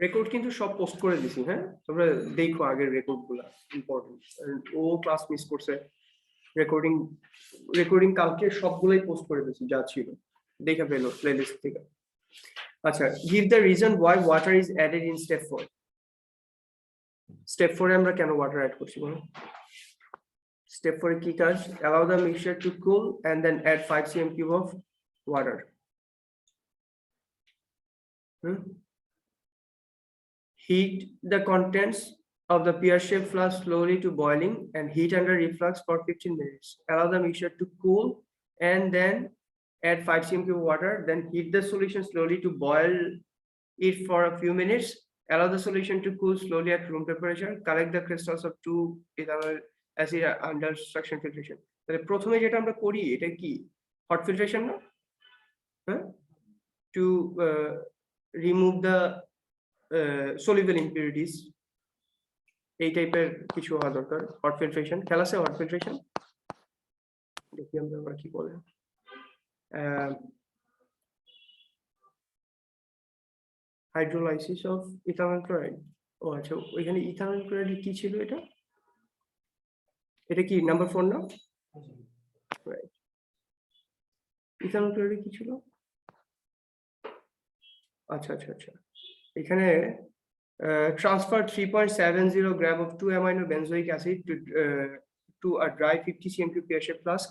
Record কিন্তু সব post করে দিছি, হ্যাঁ তোমরা দেখো আগের রেকর্ড গুলা, ইম্পর্টেন্ট। ও ক্লাস মিস করছে, রেকর্ডিং রেকর্ডিং কালকে সবগুলাই পোস্ট করে দিছি যা ছিল, দেখে পেলো প্লেলিস্ট থেকে। আচ্ছা, give the reason why water is added in step 4। Step 4 এ আমরা কেন ওয়াটার অ্যাড করছি বলো? স্টেপ 4 এ কি কাজ? Allow the mixture to cool and then add 5 cm cube of water. Heat the contents of the pear-shaped flask slowly to boiling and heat under reflux for 15 minutes. Allow the mixture to cool and then add 5 cm cube water. Then heat the solution slowly to boil it for a few minutes. Allow the solution to cool slowly at room temperature. Collect the crystals of 2 ethanol acid under suction filtration. তাহলে প্রথমে যেটা আমরা করি এটা কি hot filtration না, হ্যাঁ, to remove the soluble impurities, এই টাইপের কিছু হওয়া দরকার। হট ফিল্ট্রেশন খেয়াল আছে? হট ফিল্ট্রেশন দেখি আমরা কি বলে, হাইড্রোলাইসিস অফ ইথানল ক্লোরাইড। ও আচ্ছা, ওইখানে ইথানল ক্লোরাইড কি ছিল? এটা কি নাম্বার 4 না? রাইট, ইথানল ক্লোরাইড কি ছিল? আচ্ছা আচ্ছা আচ্ছা, এখানে transfer 3.70 gram of 2-amino benzoic acid to a dry 50 cm cube pear-shaped flask,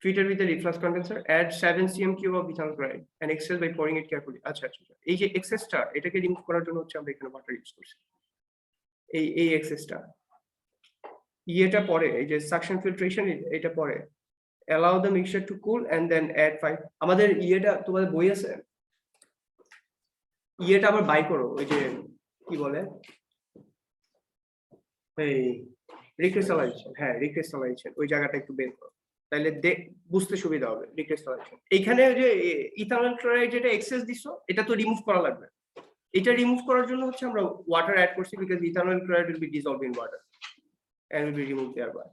treated with a reflux condenser. Add 7 cm cube of ethanol chloride and excess by pouring it carefully. আচ্ছা আচ্ছা, এই যে এক্সেসটা এটাকে রিমুভ করার জন্য হচ্ছে আমরা এখানে ওয়াটার ইউজ করছি। এই এক্সেসটা ইয়েটা পরে, এই যে সাকশন ফিল্ট্রেশন এটা পরে। allow the mixture to cool and then add 5। আমাদের ইয়েটা তোমাদের বই আছে, ইয়েটা আবার বাই করো, ওই যে কি বলে এই রিক্রিস্টালাইজেশন, হ্যাঁ রিক্রিস্টালাইজেশন, ওই জায়গাটা একটু বের করো তাহলে বুঝতে সুবিধা হবে। রিক্রিস্টালাইজেশন এইখানে যে ইথানল ক্লোরাইড যেটা এক্সেস দিছো এটা তো রিমুভ করা লাগবে। এটা রিমুভ করার জন্য হচ্ছে আমরা ওয়াটার অ্যাড করছি, because ethanol chloride will be dissolved in water and will be removed thereby.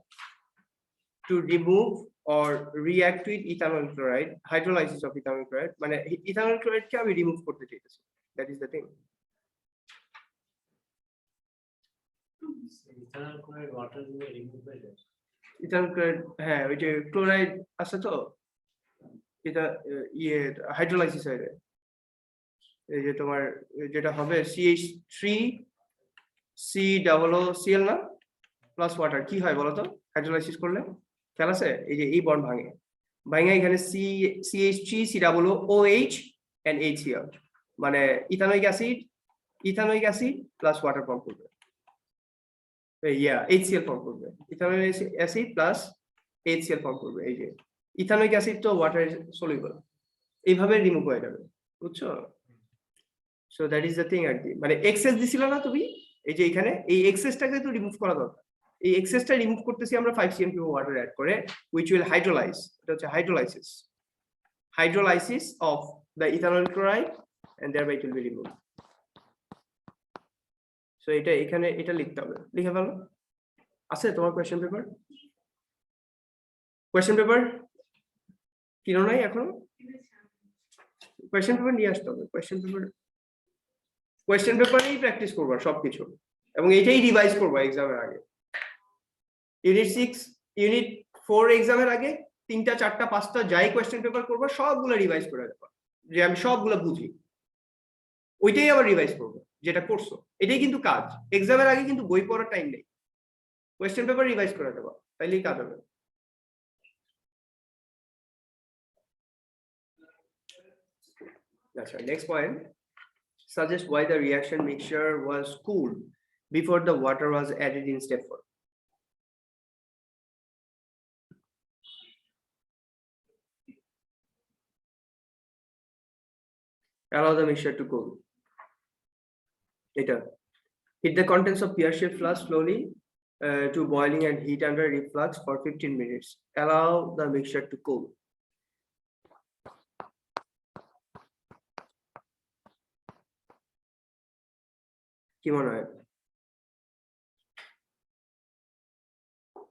To remove or react with ethanol chloride, hydrolysis of ethanol chloride, মানে ethanol chloride কে আমি রিমুভ করতে চাইতেছি, that is the thing. ethanol chloride water দিয়ে remove হয়ে যায়। ethanol chloride, হ্যাঁ ওই যে ক্লোরাইড আছে তো, এটা ইয়ে হাইড্রোলাইসিস হয়ে যায়। এই যে তোমার যেটা হবে CH3COOCl না প্লাস ওয়াটার, কি হয় বলো তো হাইড্রোলাইসিস করলে? খেয়াল আছে? এই যে এই বন্ড ভাঙে এখানে CH3COOH and HCl, মানে ethanoic acid plus water form করবে, HCl ফর্ম করবে, ethanoic acid plus HCl form করবে। এই যে ইথানোইক অ্যাসিড তো ওয়াটার সলিউবল, এইভাবে রিমুভ হয়ে যাবে, বুঝছো? So that is the thing আর কি, মানে এক্সেস দিছিল না তুমি, এই যে এখানে এই এক্সেসটাকে তো রিমুভ করা দরকার। এই এক্সেসটা রিমুভ করতেছি আমরা 5 cm কিউব ওয়াটার অ্যাড করে, which will hydrolyze, এটা হচ্ছে hydrolysis of the ethanol chloride and thereby it will be removed. So এটা এখানে এটা লিখতে হবে, লিখে ফেলো। আছে তোমার কোশ্চেন পেপার কিনো নাই এখনো? কোশ্চেন পেপার নিয়ে আসতে হবে, কোশ্চেন পেপারেই প্র্যাকটিস করবা সবকিছু, এবং এটাই রিভাইজ করবা এক্সামের আগে। ইউনিট 6 ইউনিট 4 এক্সামের আগে 3টা 4টা 5টা যাই কোশ্চেন পেপার করবা সবগুলো রিভাইজ করে দেবা, যে আমি সবগুলো বুঝি, ওইটাই আবার রিভাইজ করবো যেটা করছো। এটাই কিন্তু কাজ, এক্সামের আগে কিন্তু বই পড়ার টাইম নেই, কোশ্চেন পেপার রিভাইজ করে দেবা, তাইলেই কাজ হবে। আচ্ছা, next point, suggest why the reaction mixture was cooled before the water was added in step 4. Allow the mixture to cool. Later, heat the contents of pear-shaped flask slowly to boiling and heat under reflux for 15 minutes. Allow the mixture to cool. কি মনে হয়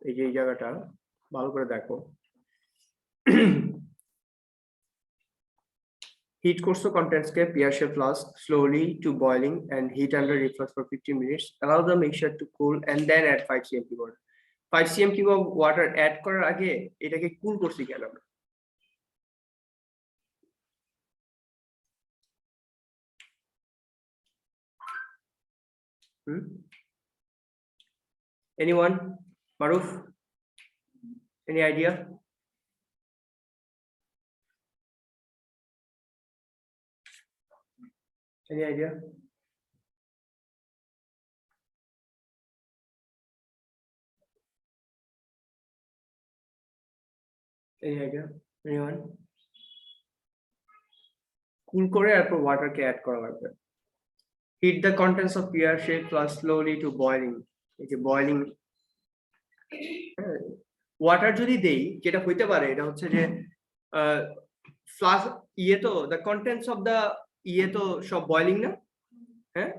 এই যে এই জায়গাটা ভালো করে দেখো, হিট করছো contents K pear shaped flask slowly to boiling and heat under reflux for 15 minutes. Allow the mixture to cool and then add 5 cm cube water. 5 cm cube of water add করার আগে এটাকে কুল করছি কেন আমরা? Anyone? Maruf? Any idea? Any idea? Any idea? Anyone? Cool করে এরপর ওয়াটারকে add করা লাগবে। Heat the contents of pear shaped flask slowly to boiling. এই যে boiling ওয়াটার যদি দেই যেটা হইতে পারে এটা হচ্ছে যে ফ্লাস্ক ইয়ে তো the contents of the ইয়ে তো সব বয়লিং না, হ্যাঁ?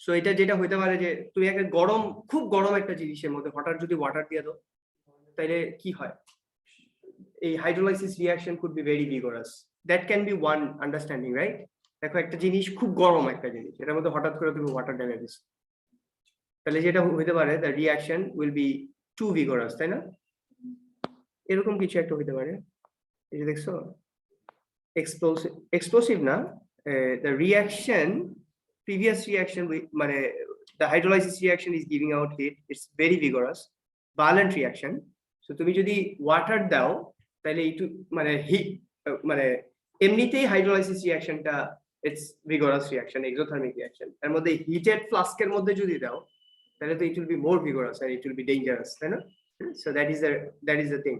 সো এটা যেটা হইতে পারে যে তুমি একটা গরম খুব গরম একটা জিনিসের মধ্যে হঠাৎ যদি ওয়াটার দিয়ে দাও তাহলে কি হয়? এই hydrolysis reaction could be very vigorous. That can be one understanding, right? দেখো একটা জিনিস খুব গরম একটা জিনিস, এটার মধ্যে হঠাৎ করে তুমি ওয়াটার ঢেলে দিচ্ছ, তাহলে যেটা হইতে পারে the reaction will be too vigorous, তাই না? এরকম কিছু একটা হইতে পারে। এই যে দেখছো এক্সপ্লোসিভ না, the reaction previous reaction মানে the hydrolysis reaction is giving out heat, it's very vigorous violent reaction. So তুমি যদি ওয়াটার দাও তাহলে একটু মানে হিট মানে এমনিতেই হাইড্রোলাইসিস রিঅ্যাকশনটা it's vigorous reaction, exothermic reaction. এর মধ্যে হিটেড ফ্লাস্কের মধ্যে যদি দাও তাহলে তো it will be more vigorous and it will be dangerous, তাই না? So that is the thing.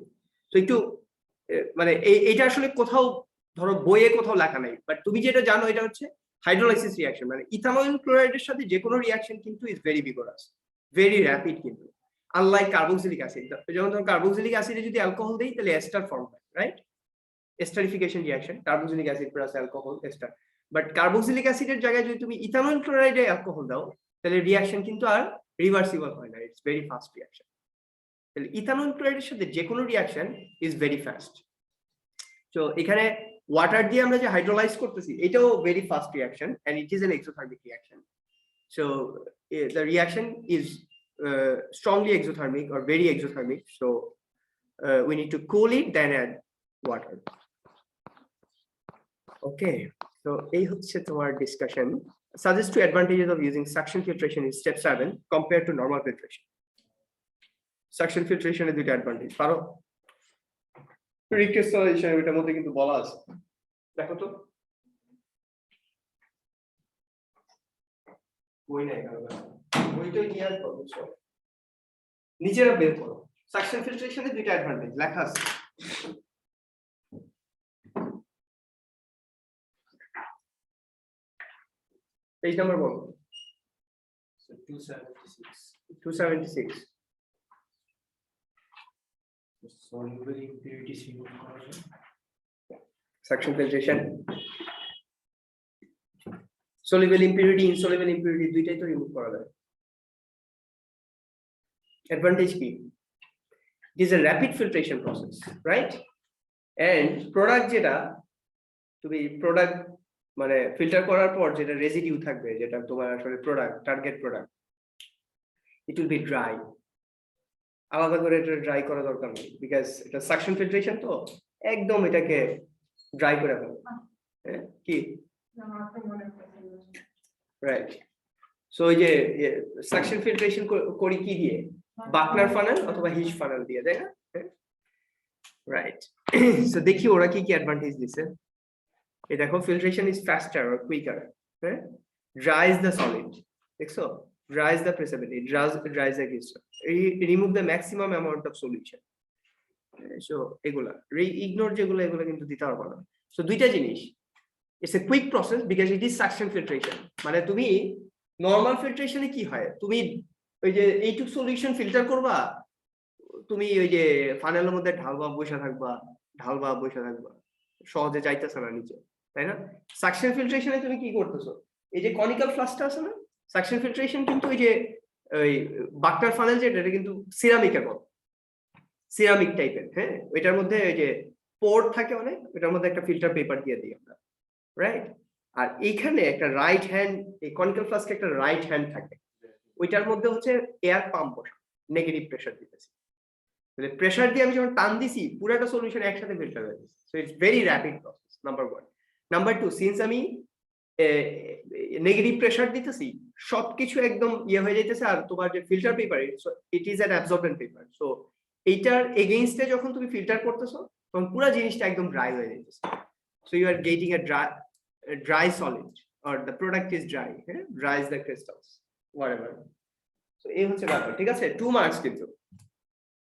তো একটু মানে এইটা আসলে কোথাও ধরো বইয়ে কোথাও লেখা নাই, বাট তুমি যেটা জানো এটা হচ্ছে হাইড্রোলাইসিস রিঅ্যাকশন মানে ইথানল ক্লোরাইডের সাথে যে কোনো রিঅ্যাকশন কিন্তু is very vigorous, very rapid. কিন্তু আনলাইক কার্বক্সিলিক অ্যাসিড, যেমন ধরো কার্বক্সিলিক অ্যাসিডে যদি অ্যালকোহল দেই তাহলে এস্টার ফর্ম হয়, right? Esterification reaction, carboxylic acid plus alcohol ester. But carboxylic অ্যাসিডের জায়গায় যদি তুমি ইথানল ক্লোরাইডে অ্যালকোহল দাও তাহলে রিঅ্যাকশন কিন্তু আর রিভার্সিবল হয় না, ইটস ভেরি ফাস্ট রিঅ্যাকশন। তাহলে ইথানল ক্লোরাইডের সাথে যে কোনো রিঅ্যাকশন ইজ ভেরি ফাস্ট। তো এখানে ওয়াটার দিয়ে আমরা যে হাইড্রোলাইজ করতেছি এটাও very fast reaction and it is an exothermic reaction. So the reaction is strongly exothermic or very exothermic, so we need to cool it then add water. Okay, so এই হচ্ছে তোমার discussion. Suggest two advantages of using suction filtration in step 7 compared to normal filtration. Suction filtration এর দুটো advantage পারো recrystallisation এটার মধ্যে কিন্তু বলা আছে, দেখো তো বই নাই কারণ বইটা কি আর করব, নিচেরা বের করো। সাকশন ফিল্ট্রেশনের দুটো অ্যাডভান্টেজ লেখা আছে, পেজ নাম্বার বলো। 276 soluble impurities remove করা যায়। Suction filtration soluble impurity insoluble impurity দুইটাই তো রিমুভ করা যায়। অ্যাডভান্টেজ কি? It is a rapid filtration process, right? And product যেটা তুমি প্রোডাক্ট মানে ফিল্টার করার পর যেটা রেসিডিউ থাকবে, যেটা তোমার আসলে product target product, it will B dry. আলাদা করে এটা ড্রাই করা দরকার নেই, বিকজ এটা সাকশন ফিল্ট্রেশন তো একদম এটাকে ড্রাই করে ফেলে। কি রাইট? সো এই যে সাকশন ফিল্ট্রেশন করি কি দিয়ে? বাকনার ফানেল অথবা হিচ ফানেল দিয়ে, তাই না? রাইট। সো দেখি ওরা কি কি অ্যাডভান্টেজ দিছে। এই দেখো, filtration is faster or quicker, হ্যাঁ? ড্রাইজ দ্য সলিড, দেখছো? Dries the precipitate, dries the crystal, remove the maximum amount of solution. So এগুলা ইগনোর যেগুলো এগুলো কিন্তু দিতে পারবো না। সো দুইটা জিনিস, it's a quick process because it is suction filtration. মানে তুমি নরমাল ফিল্ট্রেশনে কি হয়, তুমি ওই যে এইটুক সলিউশন ফিল্টার করবা, তুমি ওই যে ফানেলের মধ্যে ঢালবা বসে থাকবা, সহজে যাইতেছে না নিচে, তাই না? সাকশন ফিল্ট্রেশনে তুমি কি করতেছো, এই যে কনিক্যাল ফ্লাস্কটা আছে না, সাকশন ফিল্ট্রেশন কিন্তু ওই যে ওই বাকনার ফানেল যেটা, এটা কিন্তু সিরামিকের মতো, সিরামিক টাইপের, হ্যাঁ? ওইটার মধ্যে ওই যে পোর্ট থাকে অনেক, ওইটার মধ্যে একটা ফিল্টার পেপার দিয়ে দিই আমরা, রাইট? আর এখানে একটা রাইট হ্যান্ড, এই কনিক্যাল ফ্লাস্কে একটা রাইট হ্যান্ড থাকে, ওইটার মধ্যে হচ্ছে এয়ার পাম্প বসা, নেগেটিভ প্রেসার দিতেছি। তাহলে প্রেসার দিয়ে আমি যখন টান দিছি পুরাটা সলিউশন একসাথে ফিল্টার হয়ে গেছে। So it's very rapid process, number 1। Number 2, since আমি নেগেটিভ প্রেসার দিতেছি, সবকিছু একদম ইয়ে হয়ে যাইতেছে, আর তোমার যে filter paper it is an absorbent paper. So এইটার এগেইনস্টে যখন তুমি ফিল্টার করতেছো তখন পুরো জিনিসটা একদম ড্রাই হয়ে যাইতেছে। So you are getting a dry solid or the product is dry, dries the crystals whatever. So এই হচ্ছে ব্যাপার, ঠিক আছে? 2 মার্কস কিন্তু।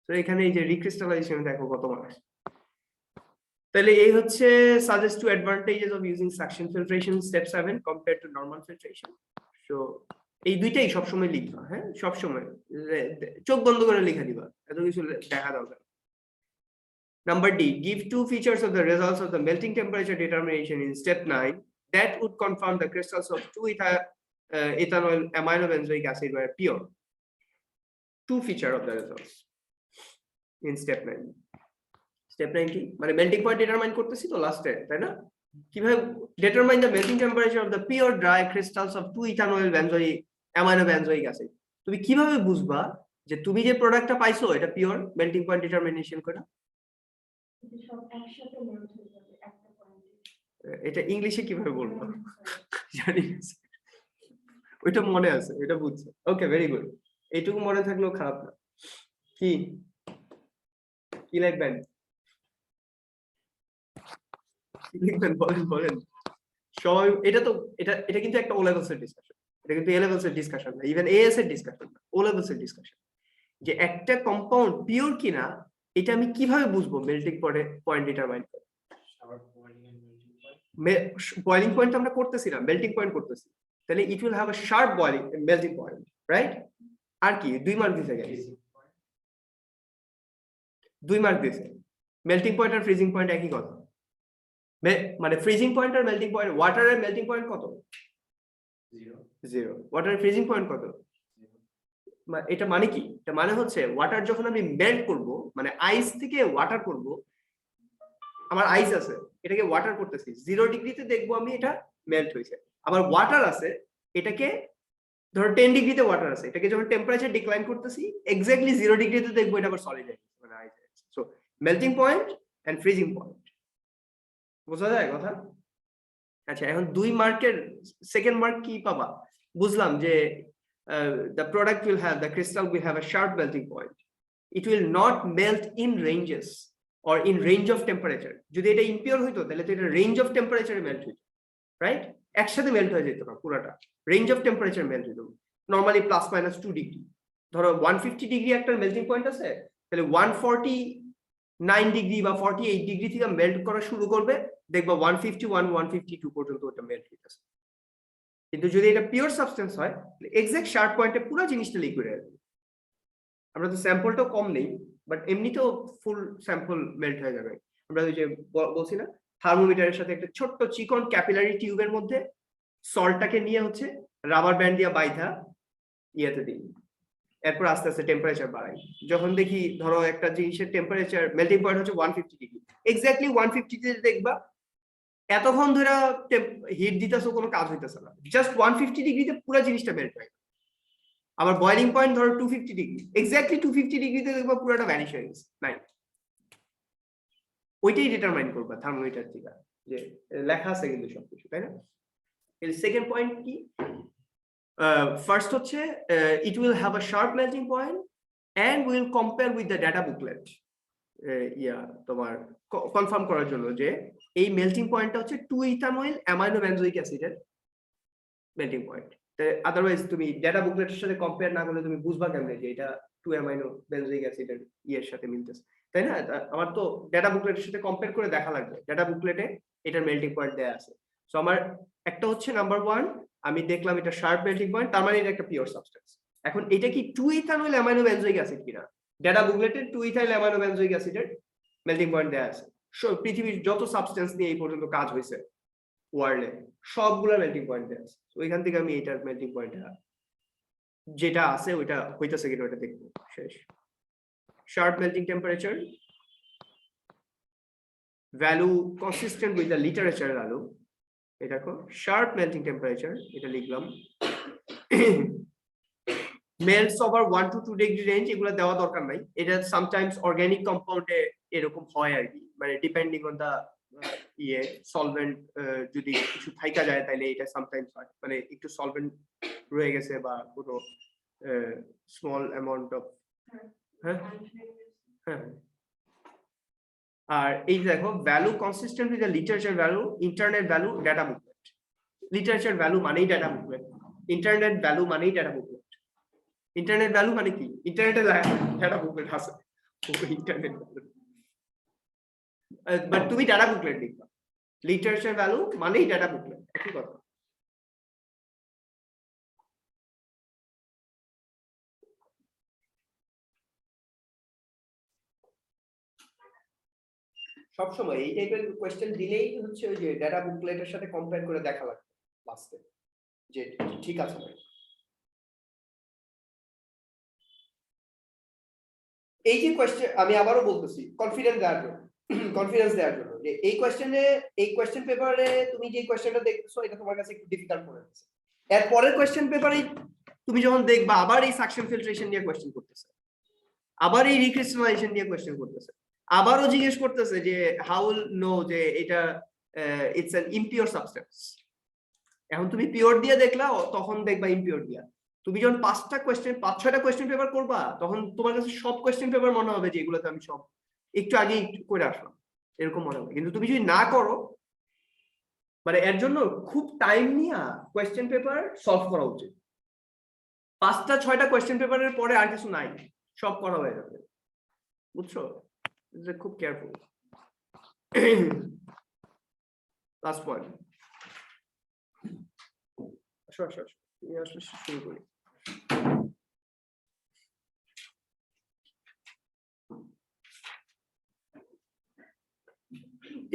তো এখানে এই যে রিক্রিস্টালাইজেশন দেখো কত মার্কস। তাহলে এই হচ্ছে suggest to advantages of using suction filtration step 7 compared to normal filtration. So এই দুইটাই সবসময় লিখবা, হ্যাঁ, সবসময় চোখ বন্ধ করে লিখে দিবা, এত কিছু দেখা দরকার। Number D, give 2 features of the results of the melting temperature determination in step 9 that would confirm the crystals of 2-ethanol aminobenzoic acid were pure. 2 features of the results in step 9. Step 9 কি? মানে melting point determine করতেছি তো লাস্টে, তাই না? কিভাবে determine the melting temperature of the pure dry crystals of 2-ethanol aminobenzoic acid? তুমি কিভাবে বুঝবা যে তুমি যে প্রোডাক্টটা পাইছো এটা পিওর? মেল্টিং পয়েন্ট ডিটারমিনেশন করে এটা ইংলিশে কিভাবে বলবো জানি না, ওইটা মনে আছে, ওইটা বুঝছে। ওকে, ভেরি গুড, এইটুকু মনে থাকলেও খারাপ না। কি কি লিখবেন, কি লিখবেন বলেন বলেন সবাই। এটা তো এটা কিন্তু একটা ও লেভেলস এর ডিসকাশন, এটা কিন্তু এ লেভেলস এর ডিসকাশন না, ইভেন এএস এর ডিসকাশন না, ও লেভেলস এর ডিসকাশন। যে একটা কম্পাউন্ড পিওর কিনা এটা আমি কিভাবে বুঝবো মেল্টিং পয়েন্ট ডিটারমাইন করে? বয়লিং পয়েন্ট আমরা করতেছি না, মেল্টিং পয়েন্ট করতেছি। তাহলে it will have a sharp boiling melting point, right? আর কি 2 মার্ক দিতে গেছে, 2 মার্ক দিয়েছে। মেল্টিং পয়েন্ট আর ফ্রিজিং পয়েন্ট একই কথা, মানে ফ্রিজিং পয়েন্ট আর মেল্টিং পয়েন্ট, ওয়াটারের মেল্টিং পয়েন্ট কত? 0। ওয়াটারের ফ্রিজিং পয়েন্ট কত? এটা মানে কি? এটা মানে হচ্ছে ওয়াটার যখন আমি মেল্ট করব, মানে আইস থেকে ওয়াটার করব, আমার আইস আছে, এটাকে ওয়াটার করতেছি, 0 ডিগ্রিতে দেখবো আমি এটা মেল্ট হয়েছে। আবার ওয়াটার আছে, এটাকে ধরো 10 ডিগ্রিতে ওয়াটার আছে, এটাকে যখন টেম্পারেচার ডিক্লাইন করতেছি এক্স্যাক্টলি 0 ডিগ্রিতে দেখবো এটা আবার সলিড হয়ে গেছে, মানে আইস হয়ে গেছে। So melting point and freezing point, বোঝা যায় কথা? আচ্ছা, এখন 2 মার্কের সেকেন্ড মার্ক কি পাবা? বুঝলাম যে the product will have, the crystal will have a sharp melting point. It will not melt in ranges or in range of temperature. যদি এটা ইমপিওর হইতো তাহলে তো এটা রেঞ্জ অফ টেম্পারেচারে মেল্ট হইতো, রাইট? একসাথে মেল্ট হয়ে যেত না পুরোটা, রেঞ্জ অফ টেম্পারেচার মেল্ট হইতো নরমালি +-2 ডিগ্রি। ধরো 150 ডিগ্রি একটা মেল্টিং পয়েন্ট আছে, তাহলে 149 ডিগ্রি বা 48 ডিগ্রি থেকে মেল্ট করা শুরু করবে, দেখবা 151 152 পর্যন্ত ওটা মেল্ট হইতেছে। কিন্তু যদি এটা পিওর সাবস্টেন্স হয় এক্সাক্ট শার্প পয়েন্টে পুরো জিনিসটা লিকুইড হয়ে যাবে। আমরা তো স্যাম্পলটাও কম নেই, বাট এমনিতেও ফুল স্যাম্পল মেল্ট হয়ে যাবে। আমরা ওই যে বলছি না, থার্মোমিটারের সাথে একটা ছোট্ট চিকন ক্যাপিলারি টিউবের মধ্যে সল্টটাকে নিয়ে হচ্ছে রাবার ব্যান্ড দিয়ে বাইধা ইয়েতে দিই, এরপর আস্তে আস্তে টেম্পারেচার বাড়াই। যখন দেখি ধরো একটা জিনিসের টেম্পারেচার মেল্টিং পয়েন্ট হচ্ছে 150 ডিগ্রি, এক্স্যাক্টলি 150 তে দেখবা এতক্ষণ ধরে হিট দিতেছো, কোনো কাজ হইতেছে না, জাস্ট 150 ডিগ্রিতে পুরো জিনিসটা মেল্ট হয়ে গেছে। আবার বয়লিং পয়েন্ট ধরো 250 ডিগ্রি, এক্স্যাক্টলি 250 ডিগ্রিতে দেখবা পুরোটা ভ্যানিশ হয়ে গেছে, নাই। ওইটাই ডিটারমাইন করবা থার্মোমিটার থেকে, যে লেখা আছে কিন্তু সবকিছু, তাই না? এর সেকেন্ড পয়েন্ট কি? ফার্স্ট হচ্ছে it will have a sharp melting point and will compare with the data booklet. তোমার কনফার্ম করার জন্য যে এই মেল্টিং পয়েন্টটা হচ্ছে 2-ইথানল অ্যামাইনোবেনজোইক অ্যাসিডের মেল্টিং পয়েন্ট। আদারওয়াইজ তুমি ডাটা বুকলেটের সাথে কম্পেয়ার না করলে তুমি বুঝবা কেমনে যে এটা 2-অ্যামাইনোবেনজোইক অ্যাসিডের ইয়ের সাথে মিলতেছে, তাই না? আমার তো ডাটা বুকলেটের সাথে কম্পেয়ার করে দেখা লাগবে, ডাটা বুকলেটে এটার মেল্টিং পয়েন্ট দেয়া আছে। সো আমার একটা হচ্ছে নাম্বার 1, আমি দেখলাম এটা শার্প মেল্টিং পয়েন্ট, তার মানে এটা একটা পিওর সাবস্টেন্স। এখন এটা কি 2-ইথানল অ্যামাইনোবেনজোইক অ্যাসিড কিনা? ডাটা বুকলেটে 2-ইথাইল অ্যামাইনোবেনজোইক অ্যাসিডের মেল্টিং পয়েন্ট দেয়া আছে। পৃথিবীর যত সাবস্টেন্স নিয়ে এই পর্যন্ত কাজ হয়েছে ওয়ার্ল্ডে সবগুলা মেল্টিং পয়েন্ট দেয়া আছে। ওইখান থেকে আমি এটার মেল্টিং পয়েন্ট যেটা আছে ওইটা হইতাছে কিনা ওটা দেখবো। শেষ। Sharp melting temperature value consistent with the literature value এই দেখো শার্প মেল্টিং টেম্পারেচার, এটা লিখলাম। Melts over 1 to 2 degree range, এগুলো দেওয়া দরকার নাই, এটা সামটাইমস অর্গানিক কম্পাউন্ডে এরকম হয় আর কি, মানে ডিপেন্ডিং অন দা ইয়ে সলভেন্ট, যদি কিছু থাইকা যায় তাহলে এটা সামটাইমস হয়, মানে একটু সলভেন্ট রয়ে গেছে বা কোনো স্মল অ্যামাউন্ট অফ, হ্যাঁ হ্যাঁ। আর এই দেখো value consistent with the literature value, internet value, data booklet. Literature value মানেই ডাটা বুকলেট, ইন্টারনেট ভ্যালু মানেই ডাটা বুকলেট। ইন্টারনেট ভ্যালু মানে কি? ইন্টারনেটে ডাটা বুকলেট আছে, ইন্টারনেট ভ্যালু, বাট তুমি ডাটা বুকলেট লিখবা। লিটারেচার ভ্যালু মানেই ডাটা বুকলেট, একই কথা। সবসময় এই টাইপের কোয়েশ্চেন দিলেই হচ্ছে ওই যে ডাটা বুকলেটের সাথে কম্পেয়ার করে দেখা লাগবে লাস্টে যে ঠিক আছে ভাই। এই যে কোয়েশ্চেন, আমি আবারও বলতেছি কনফিডেন্স দেওয়ার জন্য, কনফিডেন্স দেওয়ার জন্য, যে এই কোয়েশ্চেনে, এই কোয়েশ্চেন পেপারে তুমি যে কোয়েশ্চেনটা দেখতেছো এটা তোমার কাছে একটু ডিফিকাল্ট মনে হচ্ছে, এর পরের কোয়েশ্চেন পেপারে তুমি যখন দেখবা আবার এই সাকশন ফিল্ট্রেশন নিয়ে কোয়েশ্চেন করতেছে, আবার এই রিক্রিস্টালাইজেশন নিয়ে কোয়েশ্চেন করতেছে, আবারও জিজ্ঞেস করতেছে যে হাউ উইল নো যে এটা ইটস অ্যান ইমপিওর সাবস্টেন্স। এখন তুমি পিওর দিয়ে দেখলা, তখন দেখবা ইমপিওর দিয়া। তুমি যখন 5-6টা কোয়েশ্চেন পেপার করবা, তখন তোমার কাছে সব কোয়েশ্চেন পেপার মনে হবে যে এগুলোতে আমি সব একটু আগে করে আসলাম, এরকম মনে হবে। কিন্তু তুমি যদি না করো, মানে এর জন্য খুব টাইম নিয়ে কোয়েশ্চেন পেপার সলভ করা উচিত। 5-6টা কোয়েশ্চেন পেপারের পরে আর কিছু নাই, সব করা হয়ে যাবে, বুঝছো? খুব কেয়ারফুল। লাস্ট পয়েন্ট, আসো আসো আসো, তুমি আসলে শুরু করি।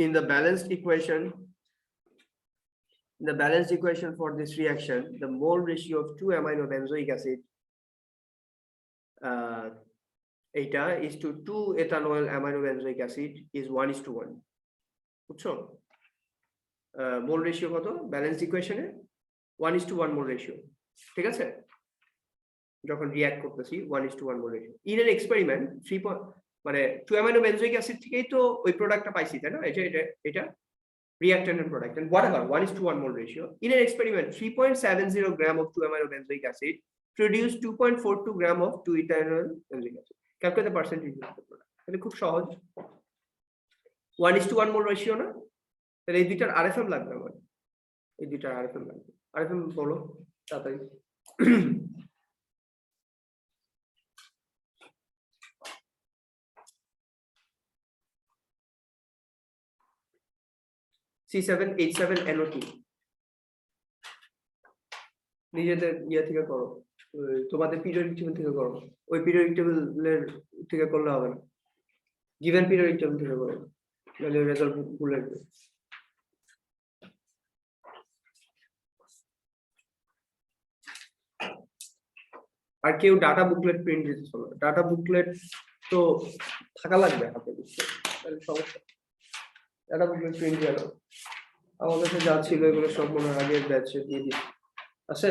In the balanced equation for this reaction, the mole ratio of 2-amino-benzoic acid eta is to 2-ethanol amino-benzoic acid is 1:1. বুঝছো? মোল রেশিও কত ব্যালেন্স ইকুয়েশনে? 1:1 মোল রেশিও, ঠিক আছে? যখন রিঅ্যাক্ট করতেছি 1:1 মোল রেশিও। ইন এন এক্সপেরিমেন্ট 3 মানে 2-amino-benzoic acid থেকেই তো ওই প্রোডাক্টটা পাইছি, তাই না? এটা reactant and product, and whatever 1:1 mole ratio. In an experiment, 3.70 gram of 2-amino-benzoic acid produced 2.42 gram of 2-ethanol benzoic acid. Calculate the percentage of the product. তাহলে খুব সহজ, 1:1 mole ratio না? তাহলে এই দুইটার RFM লাগবে আমার, এই দুইটার RFM লাগবে। RFM বলো তাড়াতাড়ি। C7H7NO2 নিজেদের ইয়ে থেকে করো, তোমাদের পিরিয়ডিক টেবিল থেকে করো, ওই পিরিয়ডিক টেবিলের থেকে করলে হবে না, গিভেন পিরিয়ডিক টেবিল থেকে করো, তাহলে রেজাল্ট ভুল আসবে। আর কেউ ডাটা বুকলেট প্রিন্ট দিতে চলো, ডাটা বুকলেট তো থাকা লাগবে হাতে, তাহলে সমস্যা। ডাটা বুকলেট প্রিন্ট দিয়ে নাও, আমার কাছে যা ছিল এগুলো সব মনে আগে ব্যাচে দিয়ে দিই আছে,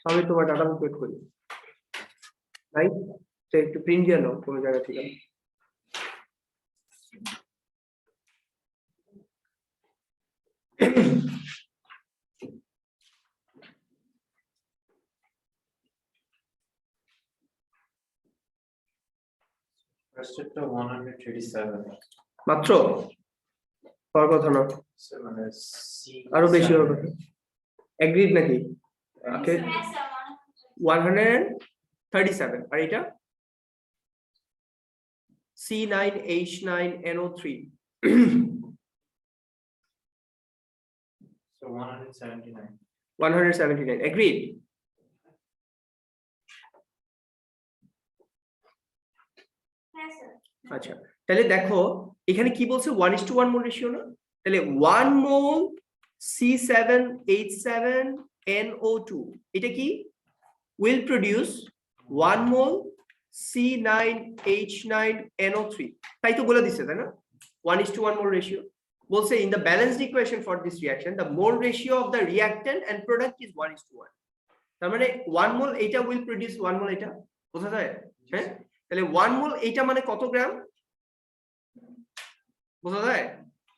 আমি তোমার ডাটা বুকলেট করি তাই, তো একটু প্রিন্ট দিয়ে নাও কোনো জায়গা থেকে। First 137 মাত্র হওয়ার কথা না, মানে আরো বেশি হওয়ার কথা। এগ্রিড নাকি? 137, আর এটা C9H9NO3 so 179. 179 agreed. আচ্ছা, তাহলে দেখো এখানে কি বলছে 1:1 মোল রেশিও না, তাহলে 1 মোল C7H7NO2 এটা কি will produce 1 মোল C9H9NO3, তাই তো বলে দিছে তাই না? 1:1 মোল রেশিও বলছে in the balanced equation for this reaction the mole ratio of the reactant and product is 1:1 তার মানে 1 mole এটা will produce 1 mole এটা বোঝা যায় হ্যাঁ তাহলে 1 mole এটা মানে কত গ্রাম বোঝা যায়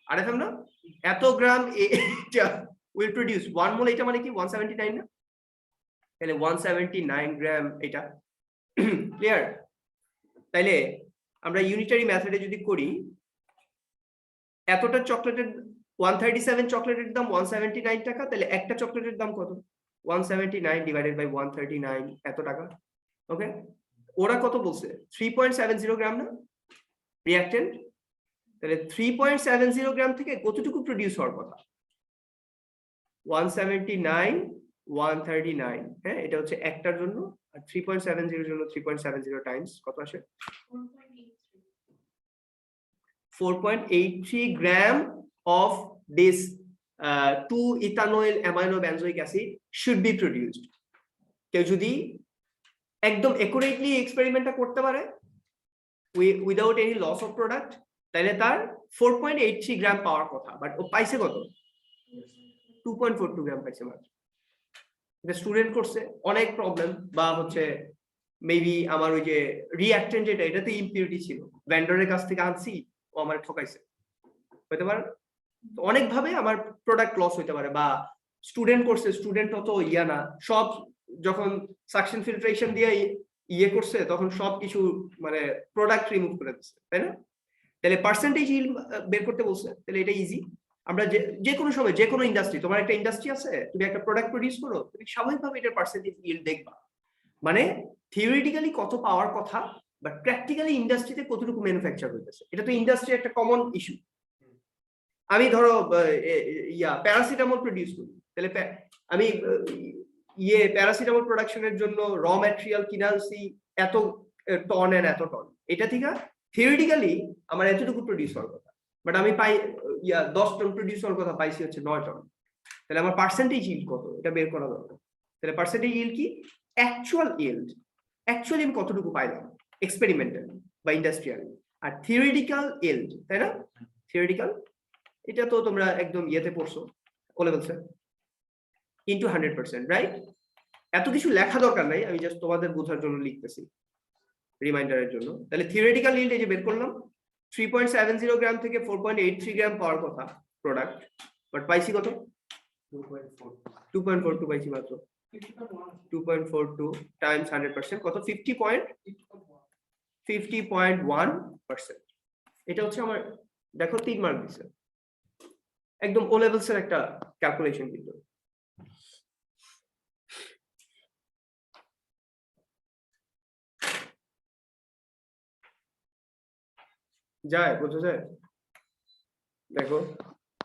আরে থাম না এত গ্রাম এটা will produce 1 mole এটা মানে কি 179 না তাহলে 179 গ্রাম এটা ক্লিয়ার তাইলে আমরা ইউনিটারি মেথডে যদি করি এতটা চকলেটের 137 চকলেটের দাম 179 টাকা তাহলে একটা চকলেটের দাম কত 179 ডিভাইডেড বাই 139 এত টাকা ওকে ওরা কত বলছে 3.70 গ্রাম না রিঅ্যাকট্যান্ট তাহলে 3.70 গ্রাম থেকে কতটুকু প্রোডিউস হওয়ার কথা 179 139 হ্যাঁ এটা হচ্ছে একটার জন্য আর 3.70 এর জন্য 3.70 টাইমস কত আসে 4.83 gram of this 2-ethanol amino benzoic acid should be produced কেউ যদি একদম একুরেটলি এক্সপেরিমেন্টটা করতে পারে without any loss of product তাহলে তার 4.83 গ্রাম পাওয়ার কথা বাট ও পাইছে কত 2.42 গ্রাম পাইছে মাত্র এটা স্টুডেন্ট করছে অনেক প্রবলেম বা হচ্ছে মেবি আমার ওই যে রিঅ্যাকট্যান্ট যেটা এটাতে ইমপিউরিটি ছিল ভেন্ডরের কাছ থেকে আনছি ও আমার ঠকাইছে হতে পারে অনেক ভাবে আমার প্রোডাক্ট লস হতে পারে বা স্টুডেন্ট করছে স্টুডেন্ট অত ইয়া না সব যখন সাকশন ফিল্ট্রেশন দিয়ে ইয়ে করছে তখন সব কিছু মানে প্রোডাক্ট রিমুভ করে দিচ্ছে তাই না তাহলে পার্সেন্টেজ ইল্ড বের করতে বলছে তাহলে এটা ইজি আমরা যে কোনো সময় যে কোনো ইন্ডাস্ট্রি তোমার একটা ইন্ডাস্ট্রি আছে তুমি একটা প্রোডাক্ট প্রডিউস করো তুমি স্বাভাবিকভাবে এটার পার্সেন্টেজ ইল্ড দেখবা মানে থিওরিটিক্যালি কত পাওয়ার কথা বাট প্র্যাকটিক্যালি ইন্ডাস্ট্রিতে কতটুকু ম্যানুফ্যাকচার হইতেছে এটা তো ইন্ডাস্ট্রি একটা কমন ইস্যু আমি ধরো প্যারাসিটামল প্রডিউস করি তাহলে আমি প্যারাসিটামল প্রোডাকশনের জন্য র ম্যাটেরিয়াল কিনে আনছি এত টন এন্ড এত টন এটা থেকে থিওরিটিক্যালি আমার এতটুকু প্রডিউস হওয়ার কথা বাট আমি পাই 10 টন প্রডিউস হওয়ার কথা পাইছি হচ্ছে 9 টন তাহলে আমার পার্সেন্টেজ ইল্ড কত এটা বের করা দরকার তাহলে পার্সেন্টেজ ইল্ড কি অ্যাকচুয়াল ইল্ড অ্যাকচুয়ালি আমি কতটুকু পাইলাম এক্সপেরিমেন্টাল বা ইন্ডাস্ট্রিয়াল আর থিওরিটিক্যাল ইল্ড তাই না থিওরিটিক্যাল এটা তো তোমরা একদম ইয়েতে পড়ছো ও লেভেলসে ইনটু 100% রাইট এত কিছু লেখা দরকার নাই আমি জাস্ট তোমাদের বোঝার জন্য লিখতেছি রিমাইন্ডারের জন্য তাহলে থিওরিটিক্যাল ইল্ড এই যে বের করলাম 3.70 গ্রাম থেকে 4.83 গ্রাম পাওয়ার কথা প্রোডাক্ট বাট পাইছি কত 2.42 পাইছি মাত্র 2.42 টাইমস 100% কত 50.1% এটা হচ্ছে আমার দেখো 3 মার্ক দিছে একদম ও লেভেলস এর একটা ক্যালকুলেশন কিন্তু যায় বুঝছো যায় দেখো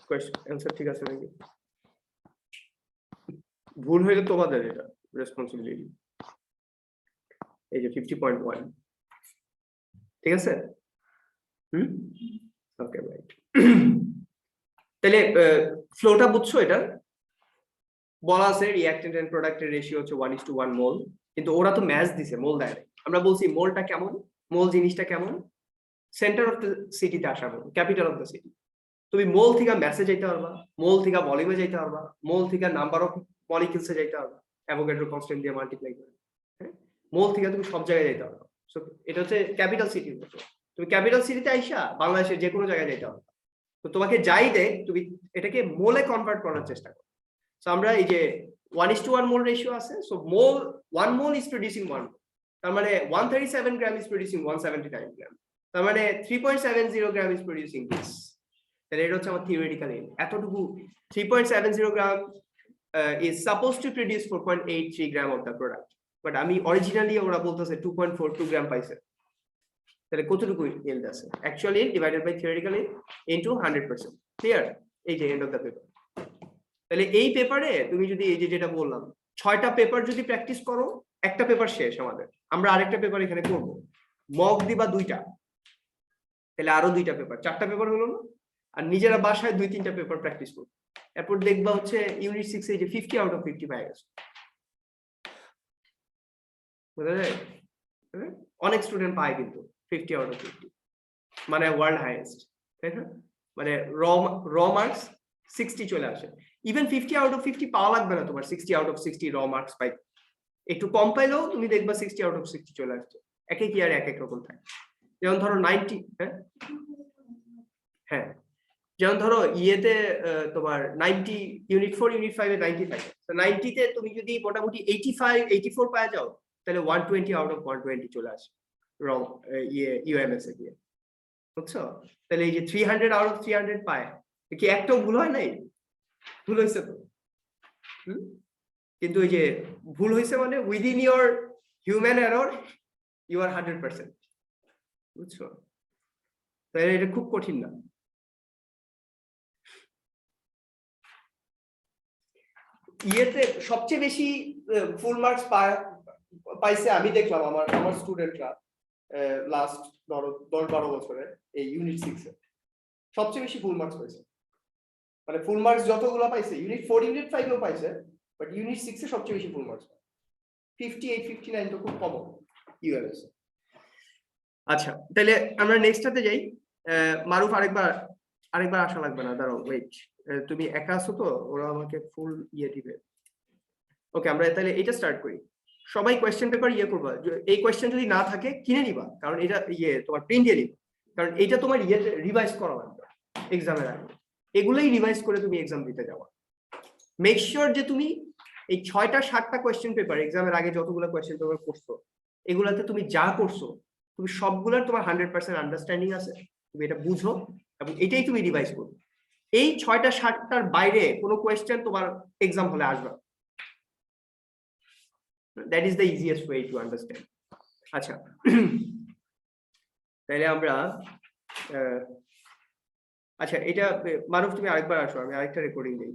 কোয়েশ্চন অ্যানসার ঠিক আছে নাকি ভুল হইলে তোমাদের এটা রেসপন্সিবিলিটি এই যে 50.1 ঠিক আছে ওকে রাইট তাহলে ফ্লোটা বুঝছো এটা বলা আছে রিঅ্যাকট্যান্ট এন্ড প্রোডাক্টের রেশিও হচ্ছে 1:1 মোল কিন্তু ওরা তো ম্যাচ দিছে মোল দেয় আমরা বলছি মোলটা কেমন মোল জিনিসটা কেমন সেন্টার অফ দ্য সিটিতে আসা হবে ক্যাপিটাল অফ দ্য সিটি তুমি মোল থেকে ম্যাসে যাইতে পারবা মোল থেকে ভলিউমে যাইতে পারবা মোল থেকে নাম্বার অফ মলিকিউলসে যাইতে পারবা অ্যাভোগাড্রো কনস্ট্যান্ট দিয়ে মাল্টিপ্লাই করে হ্যাঁ মোল থেকে তুমি সব জায়গায় যাইতে পারবা সো এটা হচ্ছে ক্যাপিটাল সিটির মতো তুমি ক্যাপিটাল সিটিতে আইসা বাংলাদেশের যে কোনো জায়গায় যাইতে পারবা তো তোমাকে যাই দেখ তুমি এটাকে মোলে কনভার্ট করার চেষ্টা করো সো আমরা এই যে 1:1 মোল রেশিও আছে so mole 1 mole is producing 1 তার মানে 137 গ্রাম ইজ প্রোডিউসিং 179 গ্রাম তার মানে 3.70 গ্রাম ইজ প্রোডিউসিং দিস তাহলে এটা হচ্ছে আমার থিওরিটিক্যাল ইল্ড এতটুকু 3.70 gram is supposed to produce 4.83 gram of the product but আমি অরিজিনালি ওরা বলতেছে 2.42 গ্রাম পাইছে তাহলে কতটুকু ইল্ড আছে actual yield divided by theoretical yield into 100% clear এই যে এন্ড অফ দ্য পেপার তাহলে এই পেপারে তুমি যদি এই যে যেটা বললাম 6টা পেপার যদি প্র্যাকটিস করো একটা পেপার শেষ আমাদের আমরা আরেকটা পেপার এখানে করব মক দিবা 2টা তাহলে আরো 2টা পেপার 4টা পেপার হলো না আর নিজেরা বাসায় 2-3টা পেপার প্র্যাকটিস করো এরপর দেখবা হচ্ছে ইউনিট 6 এ যে 50 আউট অফ 50 পাই গেছে বুঝা যায় অনেক স্টুডেন্ট পায় কিন্তু 50 আউট অফ 50 মানে ওয়ার্ল্ড হাইয়েস্ট তাই না মানে র মার্কস 60 চলে আসে। ইভেন 50 আউট অফ 50 পাওয়া লাগবে না তোমার 60 আউট অফ 60 র মার্কস পাই, একটু কম পাইলেও তুমি দেখবা 60 আউট অফ 60 চলে আসছে। এক এক ইয়ার এক এক রকম থাকে। যেমন ধরো 90, হ্যাঁ যেমন ধরো ইয়েতে তোমার 90 ইউনিট 4 ইউনিট 5 এ 95, তো 90 তে তুমি যদি মোটামুটি 85 84 পাওয়া যাও তাহলে 120 আউট অফ 120 চলে আসে রং ইয়ে ইউএমএস এ গিয়ে, বুঝছো? তাহলে এই যে 300 আউট অফ 300 পায়, কি একটাও ভুল হয় নাই? ভুল হয়েছে তো, কিন্তু ওই যে ভুল হয়েছে মানে within your human error you are 100%, বুঝছো? তাহলে এটা খুব কঠিন না। ইয়েতে সবচেয়ে বেশি ফুল মার্কস পাইছে আমি দেখলাম আমার স্টুডেন্টরা লাস্ট ধরো 10-12 বছরে এই ইউনিট 6 এ সবচেয়ে বেশি ফুল মার্কস পাইছে। মানে ফুল মার্কস যতগুলো পাইছে ইউনিট 4 ইউনিট 5 এও পাইছে, বাট ইউনিট 6 এ সবচেয়ে বেশি ফুল মার্কস পায়। 58 59 তো খুব কম ইউএলএস। আচ্ছা তাহলে আমরা নেক্সটটাতে যাই। মারুফ আরেকবার আসা লাগবে না, দাঁড়াও ওয়েট, তুমি একা আছো তো, ওরা আমাকে ফুল ইয়ে দিবে। ওকে আমরা তাহলে এটা স্টার্ট করি। সবাই কোয়েশ্চেন পেপার ইয়ে করবা, এই কোয়েশ্চেন যদি না থাকে কিনে নিবা, কারণ এটা ইয়ে তোমার প্রিন্ট দিয়ে নিবা, কারণ এটা তোমার ইয়ে রিভাইজ করা লাগবে এক্সামের আগে। এগুলোই রিভাইজ করে তুমি এক্সাম দিতে যাওয়া। মেক শিওর যে তুমি এই 6টা 7টা কোয়েশ্চেন পেপার এক্সামের আগে যতগুলো কোয়েশ্চেন পেপার করছো, এগুলাতে তুমি যা করছো তুমি সবগুলোর তোমার 100% আন্ডারস্ট্যান্ডিং আছে, তুমি এটা বুঝো এবং এটাই তুমি রিভাইজ করো। এই 6টা 7টার বাইরে কোনো কোয়েশ্চেন তোমার এক্সাম হলে আসবে। That is the easiest way to understand. আচ্ছা তাহলে আমরা আচ্ছা এটা মারুফ তুমি আরেকবার আসো, আমি আরেকটা রেকর্ডিং দিই।